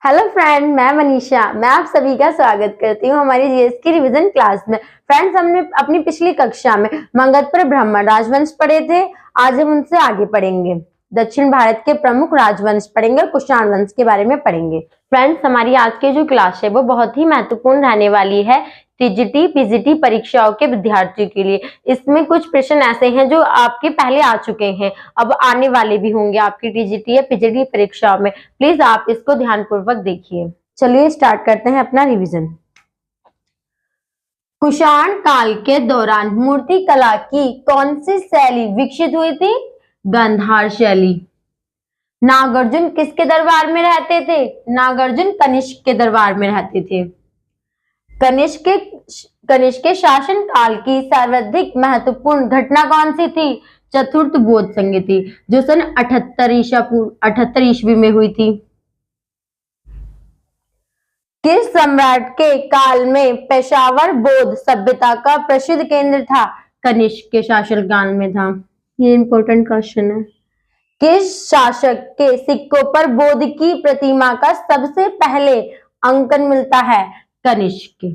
Hello friend, मैं मनीषा। मैं आप सभी का स्वागत करती हूँ हमारी जीएस की रिवीजन क्लास में। फ्रेंड्स, हमने अपनी पिछली कक्षा में मंगधपुर ब्राह्मण राजवंश पढ़े थे। आज हम उनसे आगे पढ़ेंगे। दक्षिण भारत के प्रमुख राजवंश पढ़ेंगे और कुषाण वंश के बारे में पढ़ेंगे। फ्रेंड्स, हमारी आज की जो क्लास है वो बहुत ही महत्वपूर्ण रहने वाली है टीजीटी पीजीटी परीक्षाओं के विद्यार्थियों के लिए। इसमें कुछ प्रश्न ऐसे हैं जो आपके पहले आ चुके हैं, अब आने वाले भी होंगे आपकी टीजीटी या पीजीटी परीक्षाओं में। प्लीज आप इसको ध्यानपूर्वक देखिए। चलिए स्टार्ट करते हैं अपना रिवीजन। कुषाण काल के दौरान मूर्ति कला की कौन सी शैली विकसित हुई थी? गांधार शैली। नागार्जुन किसके दरबार में रहते थे? नागार्जुन कनिष्क के दरबार में रहते थे। कनिष्क के शासन काल की सर्वाधिक महत्वपूर्ण घटना कौन सी थी? चतुर्थ बौद्ध संधि, जो सन 78 ईस्वी में हुई थी। किस सम्राट के काल में पेशावर बौद्ध सभ्यता का प्रसिद्ध केंद्र था? कनिष्क के शासनकाल में था। ये इंपॉर्टेंट क्वेश्चन है। किस शासक के सिक्कों पर बौद्ध की प्रतिमा का सबसे पहले अंकन मिलता है? कनिष्क के।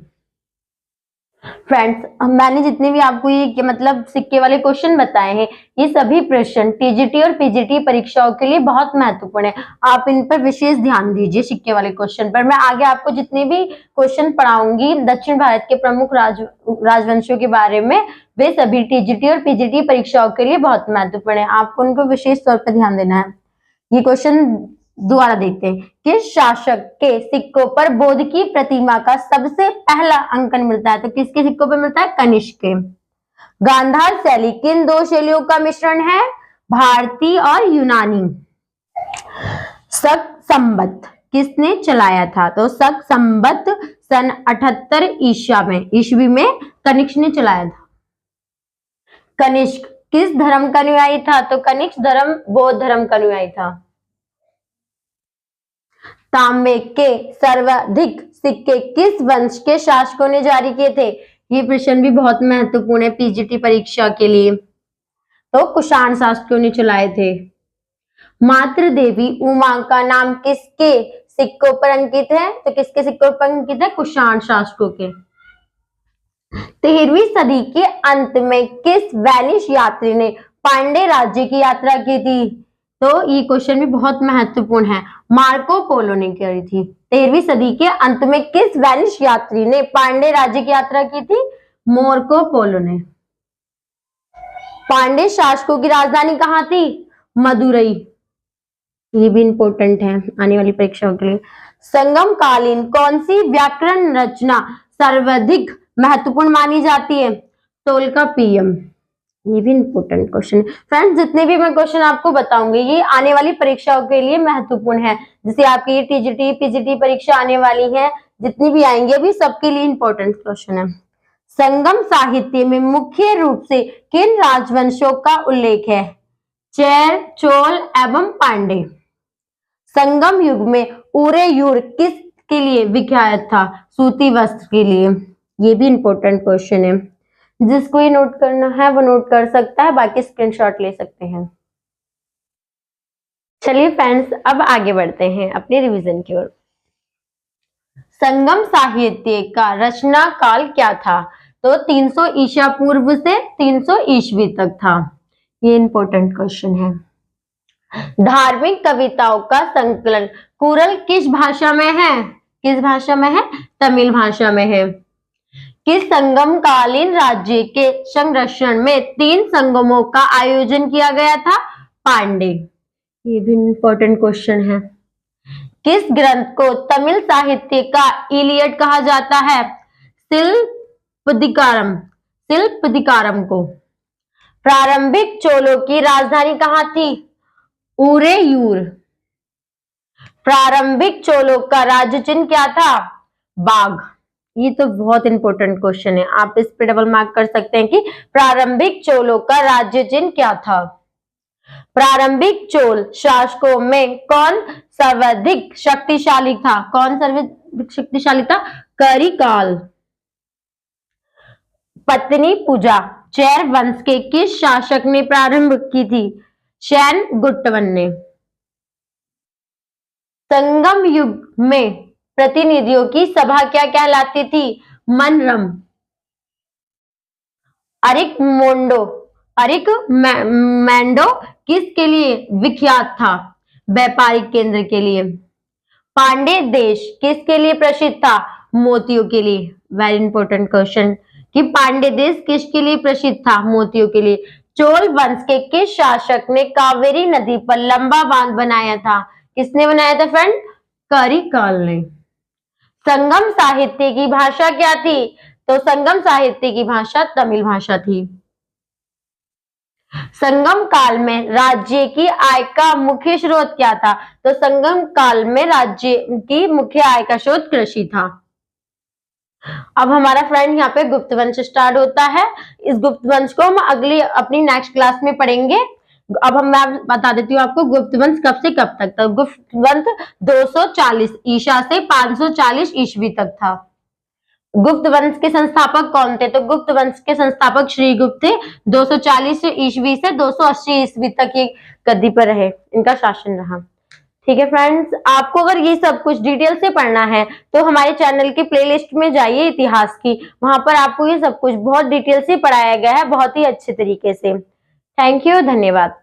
फ्रेंड्स, मैंने जितने भी आपको ये मतलब सिक्के वाले क्वेश्चन बताए हैं, ये सभी प्रश्न टीजीटी और पीजीटी परीक्षाओं के लिए बहुत महत्वपूर्ण है। आप इन पर विशेष ध्यान दीजिए सिक्के वाले क्वेश्चन पर। मैं आगे आपको जितने भी क्वेश्चन पढ़ाऊंगी दक्षिण भारत के प्रमुख राजवंशों के बारे में, वे सभी टीजीटी और पीजीटी परीक्षाओं के लिए बहुत महत्वपूर्ण है। आपको उनको विशेष तौर पर ध्यान देना है। ये क्वेश्चन दोबारा देखते हैं। किस शासक के सिक्कों पर बौद्ध की प्रतिमा का सबसे पहला अंकन मिलता है? तो किसके सिक्कों पर मिलता है? कनिष्क के। गांधार शैली किन दो शैलियों का मिश्रण है? भारतीय और यूनानी। शक संवत किसने चलाया था? तो शक संवत सन 78 ईस्वी में कनिष्क ने चलाया था। कनिष्क किस धर्म का अनुयायी था? तो कनिष्क धर्म बौद्ध धर्म का अनुयायी था। तांबे के सर्वाधिक सिक्के किस वंश के शासकों ने जारी किए थे? ये प्रश्न भी बहुत महत्वपूर्ण है पीजीटी परीक्षा के लिए। तो कुषाण शासकों ने चलाए थे। मातृ देवी उमा का नाम किसके सिक्कों पर अंकित है? तो किसके सिक्कों पर अंकित है? कुषाण शासकों के। 13वीं सदी के अंत में किस वैनिश यात्री ने पांडे राज्य की यात्रा की थी? तो ये क्वेश्चन भी बहुत महत्वपूर्ण है। मार्को पोलो ने करी थी। 13वीं सदी के अंत में किस वैनिश यात्री ने पांडे राज्य की यात्रा की थी? मार्को पोलो ने। पांडे शासकों की राजधानी कहाँ थी? मदुरई। ये भी इंपॉर्टेंट है आने वाली परीक्षाओं के लिए। संगम कालीन कौन सी व्याकरण रचना सर्वाधिक महत्वपूर्ण मानी जाती है? तोल्काप्पियम। ये भी इंपॉर्टेंट क्वेश्चन है। फ्रेंड्स, जितने भी मैं क्वेश्चन आपको बताऊंगी ये आने वाली परीक्षाओं के लिए महत्वपूर्ण है। जैसे आपकी ये टीजीटी पीजीटी परीक्षा आने वाली है, जितनी भी आएंगी अभी सबके लिए इंपॉर्टेंट क्वेश्चन है। संगम साहित्य में मुख्य रूप से किन राजवंशों का उल्लेख है? चैर, चोल एवं पांडे। संगम युग में उरेयूर किसके लिए विख्यात था? सूती वस्त्र के लिए। ये भी इंपॉर्टेंट क्वेश्चन है। जिसको ये नोट करना है वो नोट कर सकता है, बाकी स्क्रीनशॉट ले सकते हैं। चलिए फ्रेंड्स, अब आगे बढ़ते हैं अपने रिवीजन की ओर। संगम साहित्य का रचना काल क्या था? तो 300 ईसा पूर्व से 300 ईस्वी तक था। ये इंपॉर्टेंट क्वेश्चन है। धार्मिक कविताओं का संकलन कुरल किस भाषा में है? किस भाषा में है? तमिल भाषा में है। किस संगमकालीन राज्य के संरक्षण में 3 संगमों का आयोजन किया गया था? पांडे। ये भी इंपॉर्टेंट क्वेश्चन है। किस ग्रंथ को तमिल साहित्य का इलियड कहा जाता है? शिल्पदिकारम को। प्रारंभिक चोलों की राजधानी कहाँ थी? उरेयूर। प्रारंभिक चोलों का राज्य चिन्ह क्या था? बाघ। ये तो बहुत इंपॉर्टेंट क्वेश्चन है, आप इस पे डबल मार्क कर सकते हैं कि प्रारंभिक चोलों का राज्य चिन्ह क्या था। प्रारंभिक चोल शासकों में कौन सर्वाधिक शक्तिशाली था? कौन सर्वाधिक शक्तिशाली था? करिकाल। पत्नी पूजा चैर वंश के किस शासक ने प्रारंभ की थी? शैन गुट्टवन ने। संगम युग में प्रतिनिधियों की सभा क्या कहलाती थी? मनरम। मैंडो किसके लिए विख्यात था? व्यापारिक केंद्र के लिए। पांडे देश किसके लिए प्रसिद्ध था? मोतियों के लिए। वेरी इंपॉर्टेंट क्वेश्चन कि पांडे देश किसके लिए प्रसिद्ध था? मोतियों के लिए। चोल वंश के किस शासक ने कावेरी नदी पर लंबा बांध बनाया था? किसने बनाया था फ्रेंड? करिकाल ने। संगम साहित्य की भाषा क्या थी? तो संगम साहित्य की भाषा तमिल भाषा थी। संगम काल में राज्य की आय का मुख्य स्रोत क्या था? तो संगम काल में राज्य की मुख्य आय का स्रोत कृषि था। अब हमारा फ्रेंड यहाँ पे गुप्त वंश स्टार्ट होता है। इस गुप्त वंश को हम अगली अपनी नेक्स्ट क्लास में पढ़ेंगे। अब मैं बता देती हूँ आपको गुप्त वंश कब से कब तक था। गुप्त वंश 240 ईसा से 540 ईस्वी तक था। गुप्त वंश के संस्थापक कौन थे? तो गुप्त वंश के संस्थापक श्री गुप्त थे। 240 ईस्वी से 280 ईस्वी तक ये गद्दी पर रहे, इनका शासन रहा। ठीक है फ्रेंड्स, आपको अगर ये सब कुछ डिटेल से पढ़ना है तो हमारे चैनल की प्लेलिस्ट में जाइए इतिहास की, वहां पर आपको ये सब कुछ बहुत डिटेल से पढ़ाया गया है, बहुत ही अच्छे तरीके से। थैंक यू, धन्यवाद।